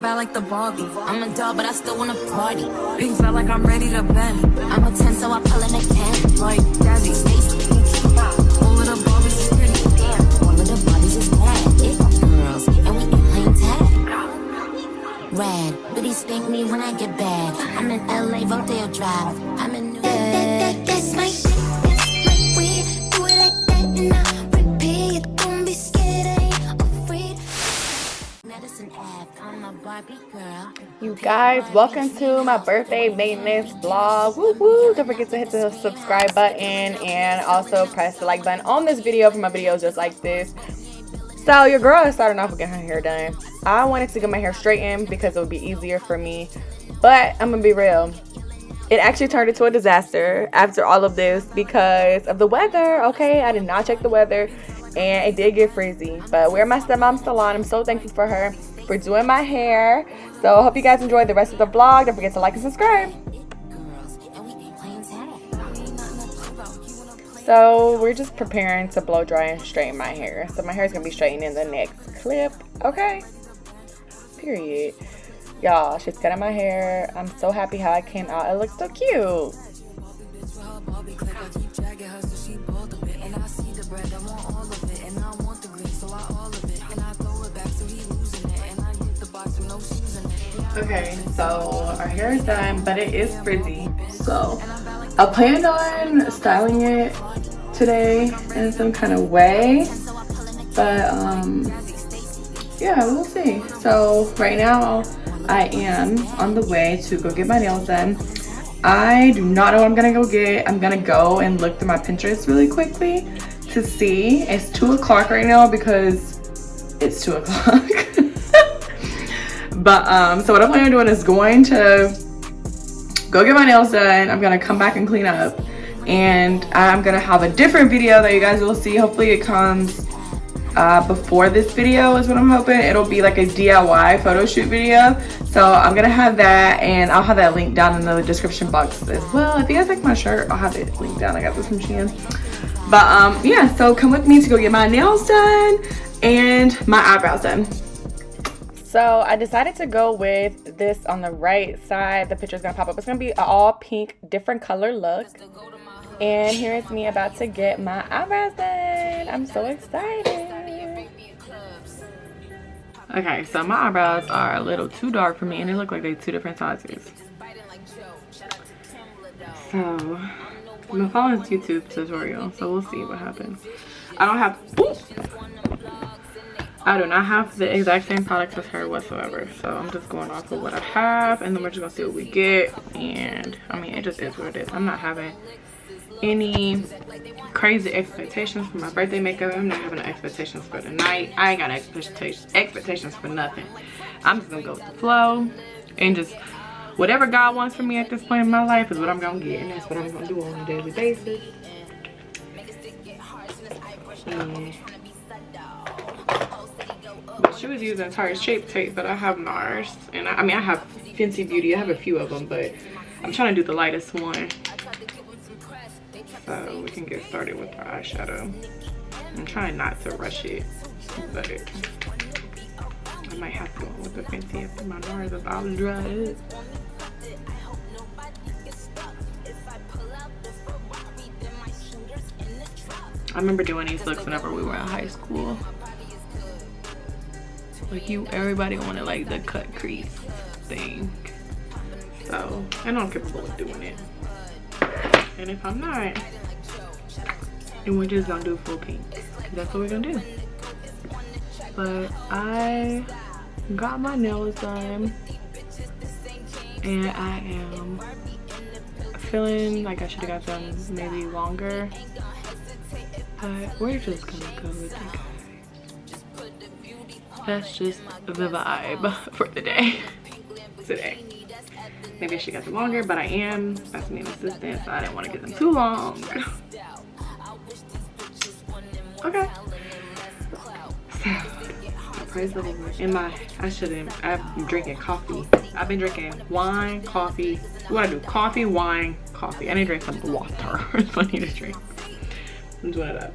Felt like the Barbie. I'm a doll, but I still wanna party. Pink felt like I'm ready to bend. I'm a 10, so I pull in a 10. Like Daddy, all of the Barbies is pretty. Damn, all of the Barbies is bad. It girls, and we ain't playing tag. Red, bitty spank me when I get bad. I'm in LA, Rodeo Drive. I'm in New York. That's my shit. That's my weed. Do it like that and I repeat. Don't be scared, I ain't afraid. Medicine Ave, I'm a Barbie girl. You guys, welcome to my birthday maintenance vlog. Woo woo! Don't forget to hit the subscribe button and also press the like button on this video for my videos just like this. So your girl is starting off with getting her hair done. I wanted to get my hair straightened because it would be easier for me, but I'm gonna be real. It actually turned into a disaster after all of this because of the weather. Okay, I did not check the weather and it did get freezy. But we're at my stepmom's salon. I'm so thankful for her for doing my hair. So I hope you guys enjoyed the rest of the vlog. Don't forget to like and subscribe. So we're just preparing to blow dry and straighten my hair. So my hair is gonna be straightened in the next clip. Okay. Period. Y'all, she's cutting my hair. I'm so happy how it came out. It looks so cute. Okay, so our hair is done, but it is frizzy. So I planned on styling it today in some kind of way, but yeah, we'll see. So right now I am on the way to go get my nails done. I do not know what I'm gonna go get. I'm gonna go and look through my Pinterest really quickly to see. It's 2 o'clock right now because it's 2 o'clock. But so what I'm planning on doing is going to go get my nails done. I'm gonna come back and clean up, and I'm gonna have a different video that you guys will see. Hopefully it comes before this video is what I'm hoping. It'll be like a DIY photo shoot video. So I'm gonna have that, and I'll have that link down in the description box as well. If you guys like my shirt, I'll have it linked down. I got this from SHEIN. But yeah, so come with me to go get my nails done and my eyebrows done. So I decided to go with this on the right side. The picture's gonna pop up. It's gonna be an all pink, different color look. And here is me about to get my eyebrows done. I'm so excited. Okay, so my eyebrows are a little too dark for me, and they look like they're 2 different sizes. So I'm following this YouTube tutorial, so we'll see what happens. I do not have the exact same products as her whatsoever, so I'm just going off of what I have, and then we're just gonna see what we get. And I mean, it just is what it is. I'm not having any crazy expectations for my birthday makeup. I'm not having expectations for the night. I ain't got expectations for nothing. I'm just gonna go with the flow, and just whatever God wants for me at this point in my life is what I'm gonna get, and that's what I'm gonna do on a daily basis. But she was using Tarte Shape Tape, but I have NARS, and I mean I have Fenty Beauty. I have a few of them, but I'm trying to do the lightest one so we can get started with our eyeshadow. I'm trying not to rush it, but I might have to go with the Fenty after my NARS is all dry. I remember doing these looks whenever we were in high school. Like everybody wanted like the cut crease thing. So, and I'm capable of doing it. And if I'm not, then we're just gonna do full pink. Cause that's what we're gonna do. But I got my nails done, and I am feeling like I should have got them maybe longer. But we're just gonna go with it, guys. That's just the vibe for the day today. Maybe I should get them longer, but I am asking an assistant, so I didn't want to get them too long. Okay. So, praise the Lord. I'm drinking coffee. I've been drinking wine, coffee. What do I do? Coffee, wine, coffee. I need to drink some water. That's what I need to drink. I'm doing it up.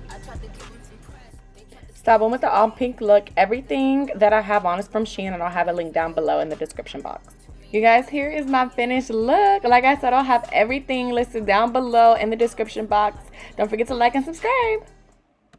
So I went with the all pink look. Everything that I have on is from SHEIN, and I'll have a link down below in the description box. You guys, here is my finished look. Like I said, I'll have everything listed down below in the description box. Don't forget to like and subscribe.